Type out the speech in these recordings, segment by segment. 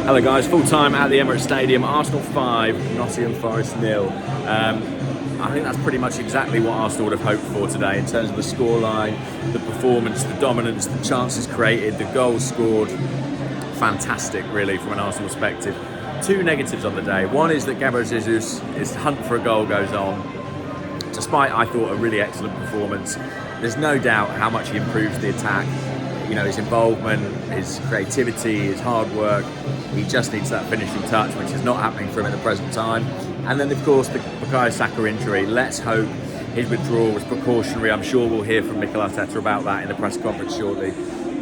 Hello guys, full time at the Emirates Stadium, Arsenal 5, Nottingham Forest 0. I think that's pretty much exactly what Arsenal would have hoped for today in terms of the scoreline, the performance, the dominance, the chances created, the goals scored. Fantastic really from an Arsenal perspective. Two negatives on the day. One is that Gabriel Jesus' hunt for a goal goes on. Despite, I thought, a really excellent performance, there's no doubt how much he improves the attack. You know, his involvement, his creativity, his hard work. He just needs that finishing touch, which is not happening for him at the present time. And then, of course, the Bukayo Saka injury. Let's hope his withdrawal was precautionary. I'm sure we'll hear from Mikel Arteta about that in the press conference shortly.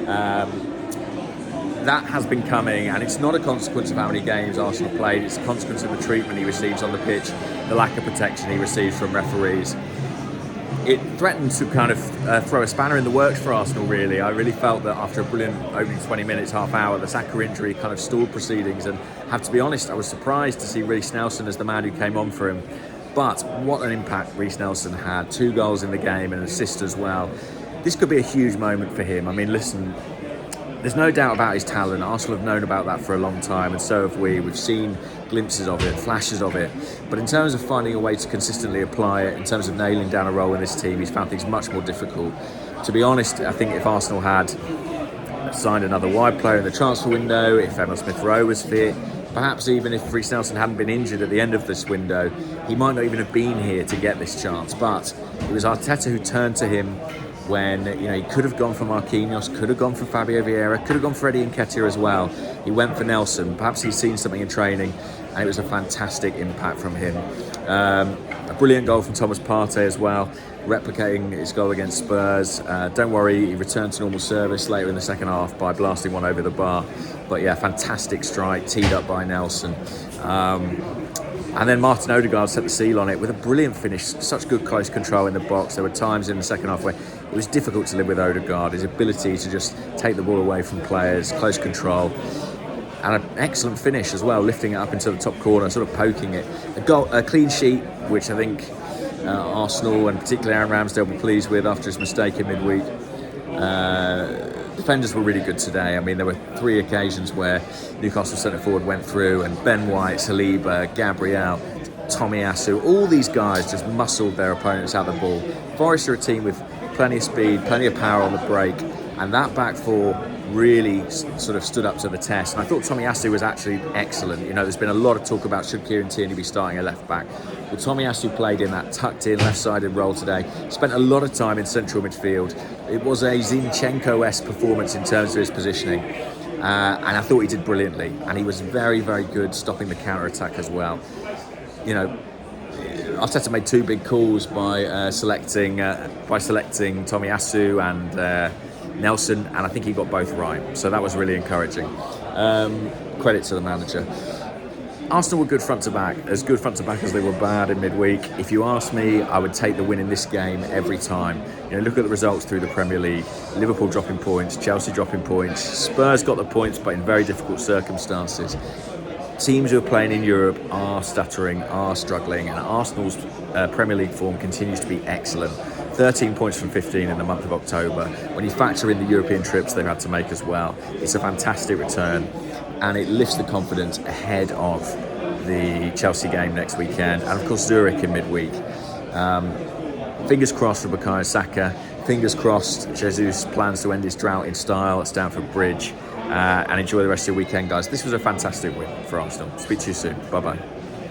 That has been coming, and it's not a consequence of how many games Arsenal played. It's a consequence of the treatment he receives on the pitch, the lack of protection he receives from referees. It threatened to kind of throw a spanner in the works for Arsenal, really. I really felt that after a brilliant opening 20 minutes, half hour, the Saka injury kind of stalled proceedings. And have to be honest, I was surprised to see Reiss Nelson as the man who came on for him. But what an impact Reiss Nelson had. 2 goals in the game and an assist as well. This could be a huge moment for him. I mean, listen, there's no doubt about his talent. Arsenal have known about that for a long time, and so have we. We've seen glimpses of it, flashes of it. But in terms of finding a way to consistently apply it, in terms of nailing down a role in this team, he's found things much more difficult. To be honest, I think if Arsenal had signed another wide player in the transfer window, if Emile Smith-Rowe was fit, perhaps even if Reiss Nelson hadn't been injured at the end of this window, he might not even have been here to get this chance. But it was Arteta who turned to him when, you know, he could have gone for Marquinhos, could have gone for Fabio Vieira, could have gone for Eddie Nketiah as well. He went for Nelson. Perhaps he's seen something in training, and it was a fantastic impact from him. A brilliant goal from Thomas Partey as well, replicating his goal against Spurs. Don't worry, he returned to normal service later in the second half by blasting one over the bar. But yeah, fantastic strike, teed up by Nelson. And then Martin Odegaard set the seal on it with a brilliant finish, such good close control in the box. There were times in the second half where it was difficult to live with Odegaard, his ability to just take the ball away from players, close control, and an excellent finish as well, lifting it up into the top corner, sort of poking it. A clean sheet, which I think Arsenal and particularly Aaron Ramsdale were pleased with after his mistake in midweek. Defenders were really good today. I mean, there were 3 occasions where Newcastle centre forward went through, and Ben White, Saliba, Gabriel, Tomiyasu, all these guys just muscled their opponents out the ball. Forest are a team with plenty of speed, plenty of power on the break, and that back four really sort of stood up to the test. And I thought Tomiyasu was actually excellent. You know, there's been a lot of talk about should Kieran Tierney be starting a left back. Well, Tomiyasu played in that tucked-in left-sided role today. Spent a lot of time in central midfield. It was a Zinchenko-esque performance in terms of his positioning. And I thought he did brilliantly. And he was very, very good stopping the counter-attack as well. You know, Arteta made 2 big calls by selecting Tomiyasu and Nelson, and I think he got both right. So that was really encouraging. Credit to the manager. Arsenal were good front to back, as good front to back as they were bad in midweek. If you ask me, I would take the win in this game every time. You know, look at the results through the Premier League. Liverpool dropping points, Chelsea dropping points. Spurs got the points, but in very difficult circumstances. Teams who are playing in Europe are stuttering, are struggling, and Arsenal's Premier League form continues to be excellent. 13 points from 15 in the month of October. When you factor in the European trips they've had to make as well, it's a fantastic return, and it lifts the confidence ahead of the Chelsea game next weekend, and of course Zurich in midweek. Fingers crossed for Bukayo Saka. Fingers crossed Jesus plans to end his drought in style at Stamford Bridge. And enjoy the rest of your weekend, guys. This was a fantastic win for Arsenal. Speak to you soon. Bye-bye.